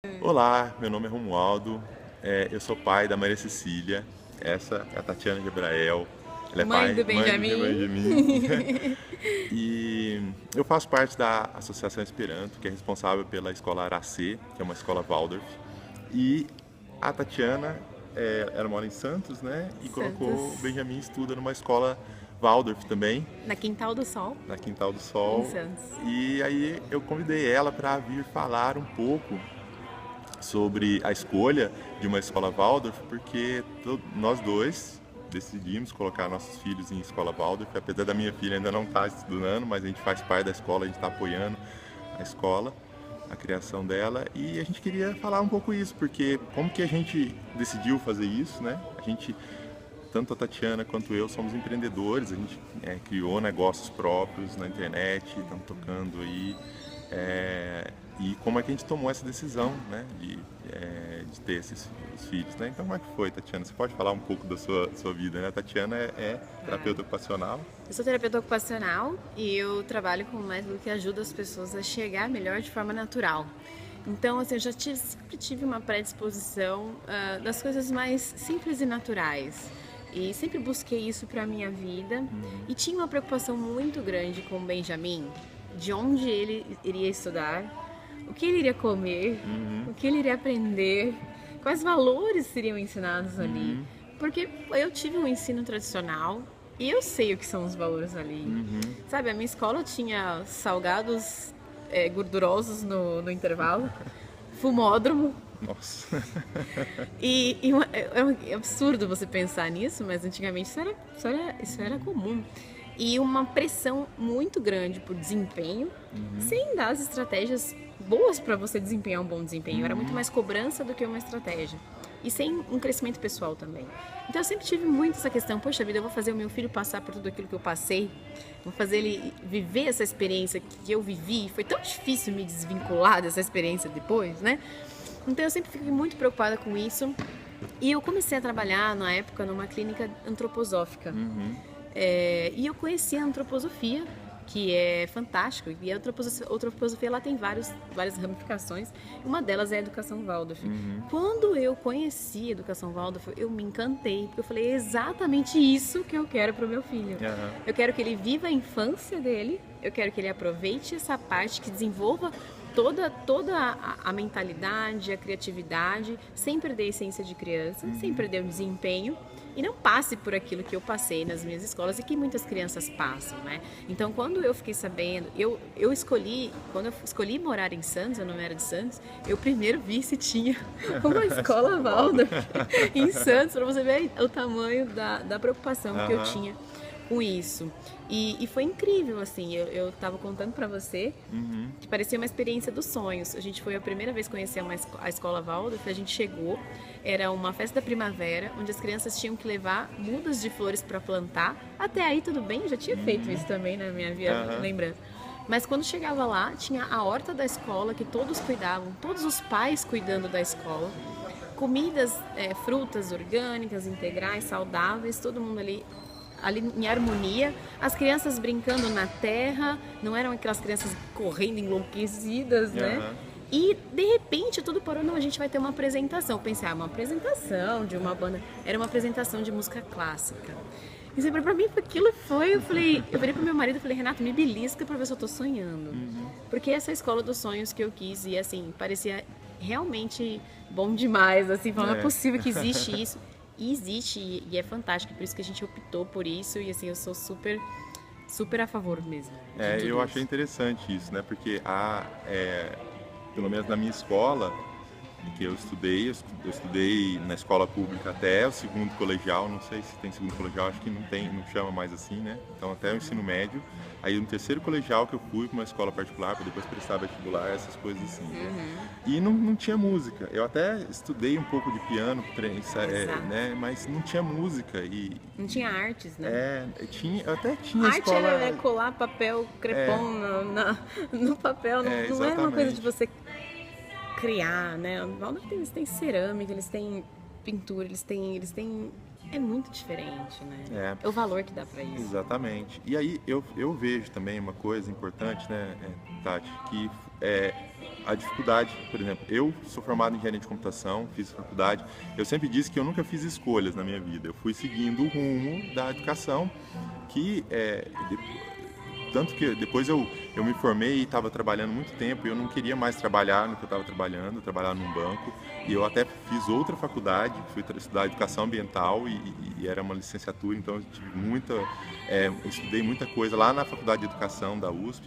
Olá, meu nome é Romualdo, eu sou pai da Maria Cecília, essa é a Tatiana de Abrael, ela é Mãe do mãe do Benjamin. Benjamin, e eu faço parte da Associação Esperanto, que é responsável pela escola Aracê, que é uma escola Waldorf, e a Tatiana, ela mora em Santos, né, e colocou o Santos. Benjamin estuda numa escola Waldorf também, Na Quintal do Sol, na Quintal do em Sol, Santos. e aí eu convidei ela para vir falar um pouco sobre a escolha de uma escola Waldorf, porque nós dois decidimos colocar nossos filhos em escola Waldorf, apesar da minha filha ainda não estar estudando, mas a gente faz parte da escola, a gente está apoiando a escola, a criação dela, e a gente queria falar um pouco isso, porque como que a gente decidiu fazer isso, né? A gente, tanto a Tatiana quanto eu, somos empreendedores, a gente criou negócios próprios na internet, estamos tocando aí. E como é que a gente tomou essa decisão, né, de ter esses filhos, né? Então, como é que foi, Tatiana? Você pode falar um pouco da sua vida, né? A Tatiana é terapeuta Claro. ocupacional. Eu sou terapeuta ocupacional e eu trabalho com um método que ajuda as pessoas a chegar melhor de forma natural. Então, assim, sempre tive uma predisposição das coisas mais simples e naturais. E sempre busquei isso para a minha vida. E tinha uma preocupação muito grande com o Benjamin, de onde ele iria estudar, o que ele iria comer, o que ele iria aprender, quais valores seriam ensinados ali. Porque eu tive um ensino tradicional e eu sei o que são os valores ali. Sabe, a minha escola tinha salgados gordurosos no intervalo, fumódromo. Nossa. É absurdo você pensar nisso, mas antigamente isso era comum. E uma pressão muito grande por desempenho, sem dar as estratégias boas para você desempenhar um bom desempenho. Era muito mais cobrança do que uma estratégia. E sem um crescimento pessoal também. Então eu sempre tive muito essa questão, poxa vida, eu vou fazer o meu filho passar por tudo aquilo que eu passei, vou fazer ele viver essa experiência que eu vivi. Foi tão difícil me desvincular dessa experiência depois, né? Então eu sempre fiquei muito preocupada com isso. E eu comecei a trabalhar na época numa clínica antroposófica. E eu conheci a antroposofia, que é fantástico. E a antroposofia ela tem várias ramificações. Uma delas é a educação Waldorf. Quando eu conheci a educação Waldorf, eu me encantei, porque eu falei, é exatamente isso que eu quero para o meu filho. Aham. Eu quero que ele viva a infância dele, eu quero que ele aproveite essa parte, que desenvolva toda a mentalidade, a criatividade, sem perder a essência de criança, sem perder o desempenho, e não passe por aquilo que eu passei nas minhas escolas e que muitas crianças passam, né? Então, quando eu fiquei sabendo, quando eu escolhi morar em Santos, eu não era de Santos, eu primeiro vi se tinha uma escola Waldorf em Santos, para você ver o tamanho da preocupação que eu Aham. tinha com isso. E foi incrível, assim, eu tava contando pra você que parecia uma experiência dos sonhos. A gente foi a primeira vez conhecer a escola Waldorf, a gente chegou, era uma festa da primavera, onde as crianças tinham que levar mudas de flores para plantar. Até aí tudo bem, eu já tinha feito isso também na minha vida, Aham. lembrança. Mas quando chegava lá, tinha a horta da escola que todos cuidavam, todos os pais cuidando da escola. Comidas, frutas orgânicas, integrais, saudáveis, todo mundo ali em harmonia, as crianças brincando na terra, não eram aquelas crianças correndo enlouquecidas, né? Aham. E de repente tudo parou, não, a gente vai ter uma apresentação. Eu pensei, uma apresentação de uma banda, era uma apresentação de música clássica. E sempre pra mim aquilo foi, eu virei pro meu marido e falei, Renato, me belisca pra ver se eu tô sonhando. Porque essa é a escola dos sonhos que eu quis e assim, parecia realmente bom demais, assim, falando, não é É. possível que existe isso. E existe, e é fantástico, por isso que a gente optou por isso, e assim, eu sou super, super a favor mesmo de Eu tudo achei isso. interessante isso, né? Porque pelo menos na minha escola, em que eu estudei na escola pública até o segundo colegial, não sei se tem segundo colegial, acho que não tem, não chama mais assim, né? Então até o ensino médio. Aí no terceiro colegial que eu fui para uma escola particular, para depois prestar vestibular, essas coisas assim. E não tinha música. Eu até estudei um pouco de piano, Exato. né? Mas não tinha música. Não tinha artes, né? Eu até tinha A arte era escola. colar papel É, crepom no papel, não era uma coisa de exatamente. você criar, né? O Waldorf eles têm cerâmica, eles têm pintura, eles têm. É muito diferente, né? É, É o valor que dá pra isso. exatamente. E aí eu vejo também uma coisa importante, né, Tati, que a dificuldade, por exemplo, eu sou formado em engenharia de computação, fiz faculdade, eu sempre disse que eu nunca fiz escolhas na minha vida, eu fui seguindo o rumo da educação, que tanto que depois eu me formei e estava trabalhando muito tempo e eu não queria mais trabalhar no que eu estava trabalhando, eu trabalhava num banco, e eu até fiz outra faculdade, fui estudar educação ambiental e era uma licenciatura, então eu tive estudei muita coisa lá na faculdade de educação da USP.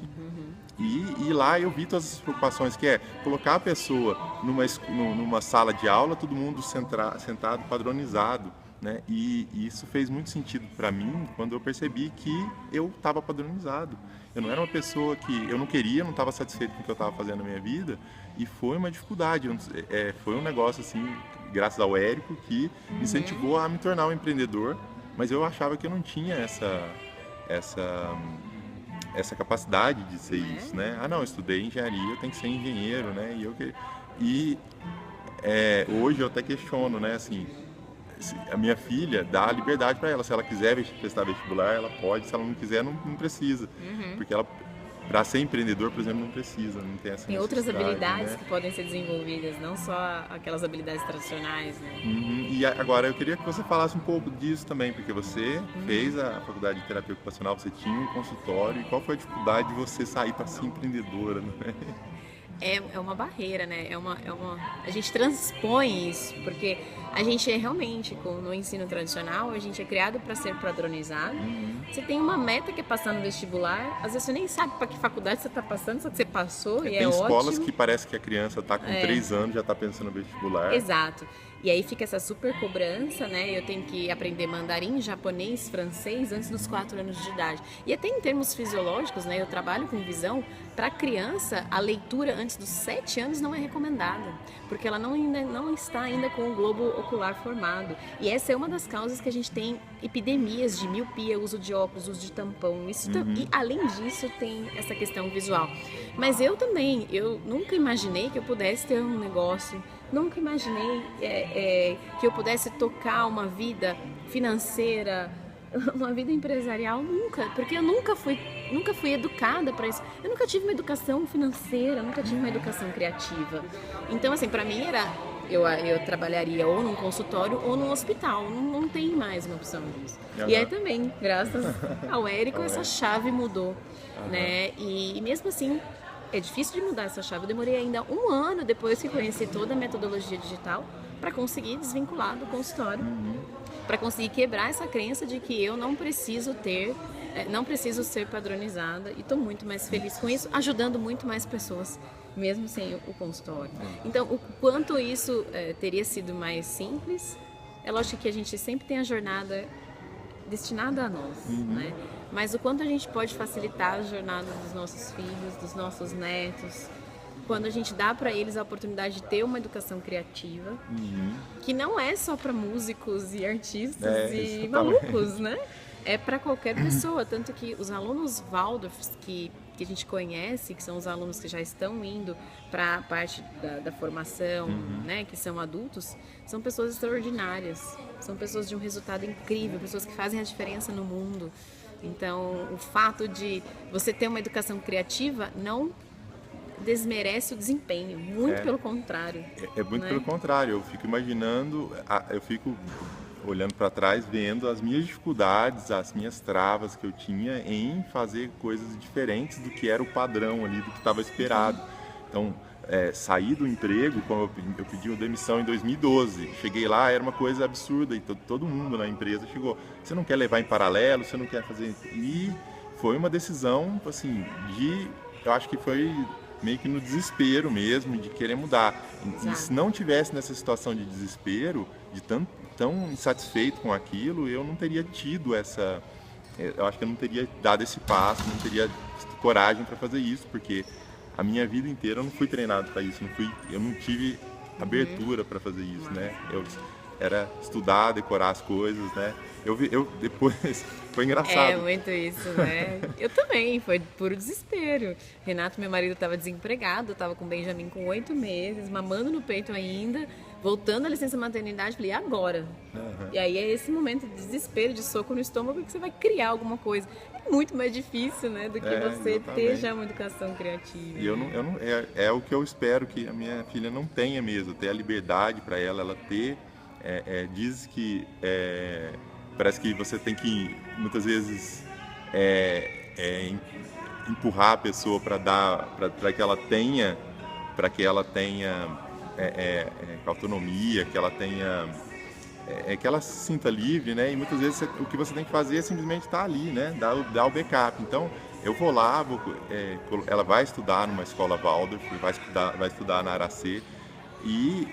E lá eu vi todas as preocupações, que é colocar a pessoa numa sala de aula, todo mundo sentado, padronizado, né? E isso fez muito sentido para mim quando eu percebi que eu estava padronizado. Eu não era uma pessoa que eu não queria, não estava satisfeito com o que eu estava fazendo na minha vida, e foi uma dificuldade. Foi um negócio assim, graças ao Érico, que me incentivou a me tornar um empreendedor, mas eu achava que eu não tinha essa capacidade de ser isso, né? Não, eu estudei engenharia, eu tenho que ser engenheiro, né? Hoje eu até questiono, né? Assim, a minha filha dá a liberdade para ela. Se ela quiser prestar vestibular, ela pode. Se ela não quiser, não precisa. Porque ela, para ser empreendedor, por exemplo, não precisa, não tem essa necessidade. Tem outras habilidades, né? que podem ser desenvolvidas, não só aquelas habilidades tradicionais, né? E agora eu queria que você falasse um pouco disso também, porque você fez a faculdade de terapia ocupacional, você tinha um consultório, e qual foi a dificuldade de você sair para ser empreendedora, né? É uma barreira, né? A gente transpõe isso, porque a gente realmente, no ensino tradicional, a gente é criado para ser padronizado. Você tem uma meta que é passar no vestibular, às vezes você nem sabe para que faculdade você está passando, só que você passou e é ótimo. Tem escolas que parece que a criança está com 3 anos, já está pensando no vestibular. Exato. E aí fica essa super cobrança, né? Eu tenho que aprender mandarim, japonês, francês antes dos 4 anos de idade. E até em termos fisiológicos, né? Eu trabalho com visão. Para a criança, a leitura antes dos 7 anos não é recomendada, porque ela não está ainda com o globo ocular formado. E essa é uma das causas que a gente tem epidemias de miopia, uso de óculos, uso de tampão. E além disso, tem essa questão visual. Mas eu nunca imaginei que eu pudesse ter um negócio. Nunca imaginei que eu pudesse tocar uma vida financeira, uma vida empresarial, nunca, porque eu nunca fui educada para isso. Eu nunca tive uma educação financeira, nunca tive uma educação criativa. Então, assim, para mim eu trabalharia ou num consultório ou num hospital, não tem mais uma opção disso. E aí também, graças ao Érico, essa chave mudou, né? E mesmo assim, é difícil de mudar essa chave. Eu demorei ainda 1 ano depois que conheci toda a metodologia digital para conseguir desvincular do consultório, para conseguir quebrar essa crença de que eu não preciso ser padronizada, e estou muito mais feliz com isso, ajudando muito mais pessoas, mesmo sem o consultório. Então, o quanto isso teria sido mais simples, é lógico que a gente sempre tem a jornada destinada a nós, né? Mas o quanto a gente pode facilitar a jornada dos nossos filhos, dos nossos netos, quando a gente dá para eles a oportunidade de ter uma educação criativa, que não é só para músicos e artistas e malucos, né? É para qualquer pessoa, tanto que os alunos Waldorfs que a gente conhece, que são os alunos que já estão indo para a parte da formação, né, que são adultos, são pessoas extraordinárias, são pessoas de um resultado incrível, pessoas que fazem a diferença no mundo. Então, o fato de você ter uma educação criativa não desmerece o desempenho, muito pelo contrário. Muito pelo contrário, eu fico imaginando, eu fico olhando para trás, vendo as minhas dificuldades, as minhas travas que eu tinha em fazer coisas diferentes do que era o padrão ali, do que estava esperado. Então, saí do emprego, como eu pedi uma demissão em 2012, cheguei lá, era uma coisa absurda, e todo mundo na empresa chegou, você não quer levar em paralelo, você não quer fazer... E foi uma decisão, assim, eu acho que foi meio que no desespero mesmo, de querer mudar. E se não tivesse nessa situação de desespero, de tão insatisfeito com aquilo, eu não teria tido eu acho que eu não teria dado esse passo, não teria coragem para fazer isso, porque a minha vida inteira eu não fui treinado para isso, eu não tive abertura para fazer isso, né? Eu era estudar, decorar as coisas, né? Eu depois foi engraçado. É muito isso, né? Eu também, foi puro desespero. Renato, meu marido, estava desempregado, estava com o Benjamin com 8 meses, mamando no peito ainda, voltando à licença maternidade, falei, e agora? E aí é esse momento de desespero, de soco no estômago, que você vai criar alguma coisa. É muito mais difícil, né, do que você ter já uma educação criativa. E é o que eu espero que a minha filha não tenha mesmo, ter a liberdade para ela ter, diz que parece que você tem que, muitas vezes, empurrar a pessoa para que ela tenha autonomia, que ela tenha que ela se sinta livre, né? E muitas vezes o que você tem que fazer é simplesmente estar ali, né? Dar o backup. Então eu vou lá, ela vai estudar numa escola Waldorf, vai estudar na Aracê. E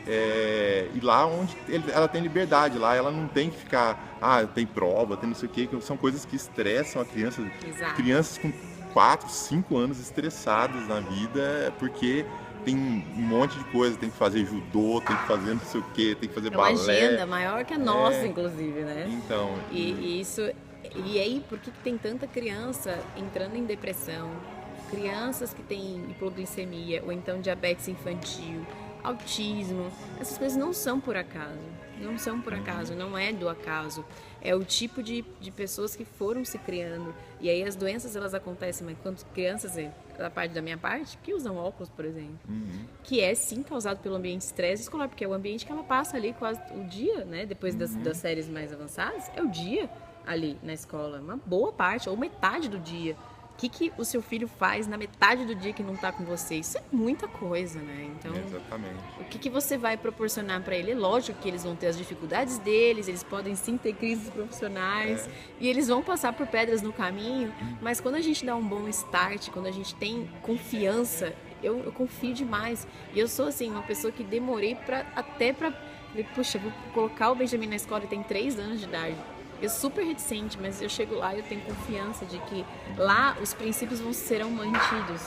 lá onde ela tem liberdade, lá ela não tem que ficar, tem prova, tem não sei o quê, que são coisas que estressam a criança. Exato. Crianças com 4, 5 anos estressadas na vida, porque tem um monte de coisa, tem que fazer judô, tem que fazer não sei o quê, tem que fazer balé. É uma agenda maior que a nossa, inclusive, né? Então... E aí, por que tem tanta criança entrando em depressão? Crianças que têm hipoglicemia ou então diabetes infantil, autismo, essas coisas não são por acaso. Não são por acaso, não é do acaso. É o tipo de pessoas que foram se criando. E aí as doenças, elas acontecem, mas quando crianças, da minha parte, que usam óculos, por exemplo, que é sim causado pelo ambiente de estresse escolar, porque é o ambiente que ela passa ali quase o dia, né? Depois das séries mais avançadas, é o dia ali na escola. Uma boa parte, ou metade do dia. O que o seu filho faz na metade do dia que não está com você? Isso é muita coisa, né? Então, exatamente. O que você vai proporcionar para ele? É lógico que eles vão ter as dificuldades deles, eles podem sim ter crises profissionais e eles vão passar por pedras no caminho, mas quando a gente dá um bom start, quando a gente tem confiança, eu confio demais. E eu sou, assim, uma pessoa que demorei puxa, vou colocar o Benjamin na escola, ele tem 3 anos de idade. Eu super reticente, mas eu chego lá e eu tenho confiança de que lá os princípios serão mantidos.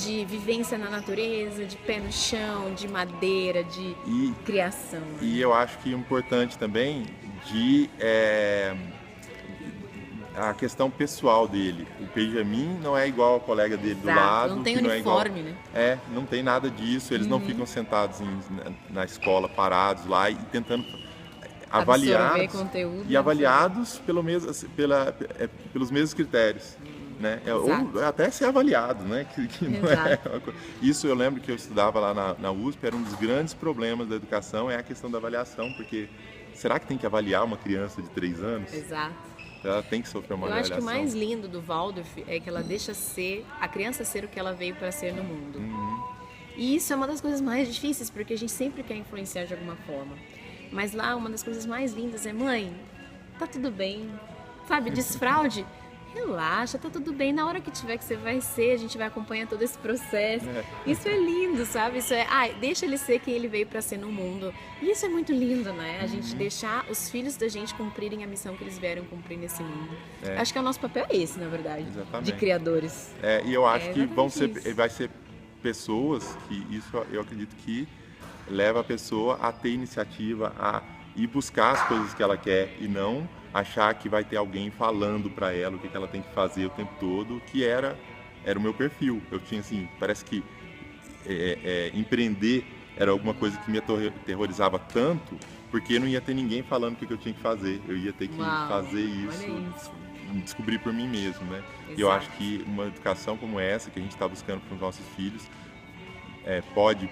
De vivência na natureza, de pé no chão, de madeira, de criação. Né? E eu acho que é importante também a questão pessoal dele. O Benjamin não é igual ao colega dele do lado. Não tem uniforme, né? Não tem nada disso. Eles não ficam sentados na escola, parados lá e tentando... avaliados pelos mesmos critérios, né? Ou até ser avaliado, né? Que não isso eu lembro que eu estudava lá na USP, era um dos grandes problemas da educação, é a questão da avaliação, porque será que tem que avaliar uma criança de 3 anos? Exato. Ela tem que sofrer uma avaliação. Eu acho que o mais lindo do Waldorf é que ela deixa a criança ser o que ela veio para ser no mundo. E isso é uma das coisas mais difíceis, porque a gente sempre quer influenciar de alguma forma. Mas lá, uma das coisas mais lindas é, mãe, tá tudo bem, sabe, desfraude, relaxa, tá tudo bem, na hora que tiver que você vai ser, a gente vai acompanhar todo esse processo. Isso é lindo, sabe, isso deixa ele ser quem ele veio pra ser no mundo. E isso é muito lindo, né, a gente deixar os filhos da gente cumprirem a missão que eles vieram cumprir nesse mundo. Acho que o nosso papel é esse, na verdade, de criadores. E eu acho que vai ser pessoas que, isso eu acredito que leva a pessoa a ter iniciativa, a ir buscar as coisas que ela quer e não achar que vai ter alguém falando para ela o que ela tem que fazer o tempo todo, que era o meu perfil. Eu tinha assim, parece que empreender era alguma coisa que me aterrorizava tanto, porque não ia ter ninguém falando o que eu tinha que fazer. Eu ia ter que fazer isso, descobrir por mim mesmo, né? E eu acho que uma educação como essa que a gente está buscando para os nossos filhos pode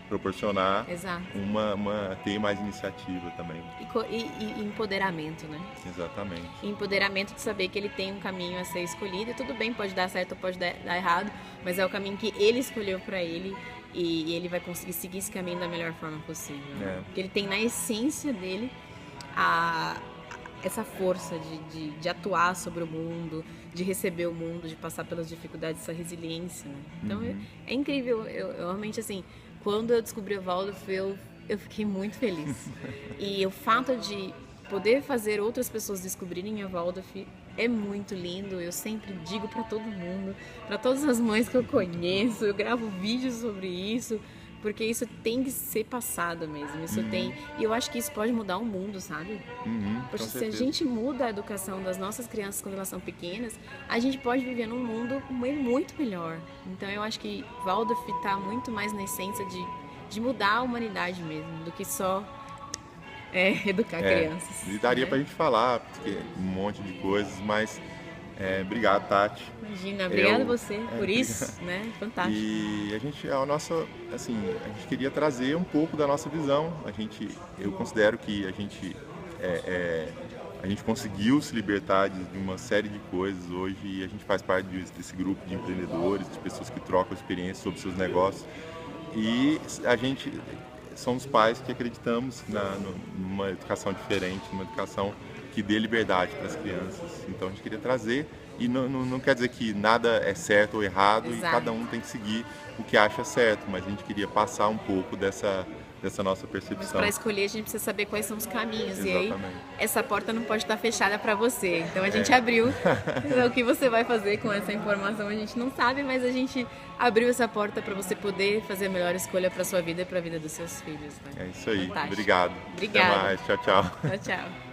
proporcionar ter mais iniciativa também. E empoderamento, né? Exatamente. Empoderamento de saber que ele tem um caminho a ser escolhido, e tudo bem, pode dar certo ou pode dar errado, mas é o caminho que ele escolheu para ele e ele vai conseguir seguir esse caminho da melhor forma possível. Né? Porque ele tem na essência dele essa força de atuar sobre o mundo, de receber o mundo, de passar pelas dificuldades, essa resiliência, né? Então é incrível, eu realmente assim, quando eu descobri o Waldorf, eu fiquei muito feliz. E o fato de poder fazer outras pessoas descobrirem a Waldorf é muito lindo. Eu sempre digo para todo mundo, para todas as mães que eu conheço, eu gravo vídeos sobre isso, porque isso tem que ser passado mesmo. Isso tem, e eu acho que isso pode mudar o mundo, sabe? Porque se a gente muda a educação das nossas crianças quando elas são pequenas, a gente pode viver num mundo muito melhor. Então eu acho que Waldorf está muito mais na essência de de mudar a humanidade mesmo, do que só educar crianças. E daria né? pra gente falar porque um monte de coisas, mas obrigado, Tati. Imagina, obrigada Eu- você por isso, né? Fantástico. E a gente a gente queria trazer um pouco da nossa visão. Eu considero que a gente conseguiu se libertar de uma série de coisas hoje e a gente faz parte desse grupo de empreendedores, de pessoas que trocam experiências sobre seus negócios. E a gente somos pais que acreditamos numa educação diferente, numa educação que dê liberdade para as crianças. Então a gente queria trazer, e não quer dizer que nada é certo ou errado e Exato. cada um tem que seguir o que acha certo, mas a gente queria passar um pouco dessa nossa Mas percepção. para escolher a gente precisa saber quais são os caminhos. E aí Exatamente. essa porta não pode estar fechada para você. Então a gente abriu. Então, o que você vai fazer com essa informação a gente não sabe, mas a gente abriu essa porta para você poder fazer a melhor escolha para sua vida e para a vida dos seus filhos. Né? É isso aí. Fantástico. Obrigado. Obrigada. Até mais. Tchau, tchau. Tchau, tchau.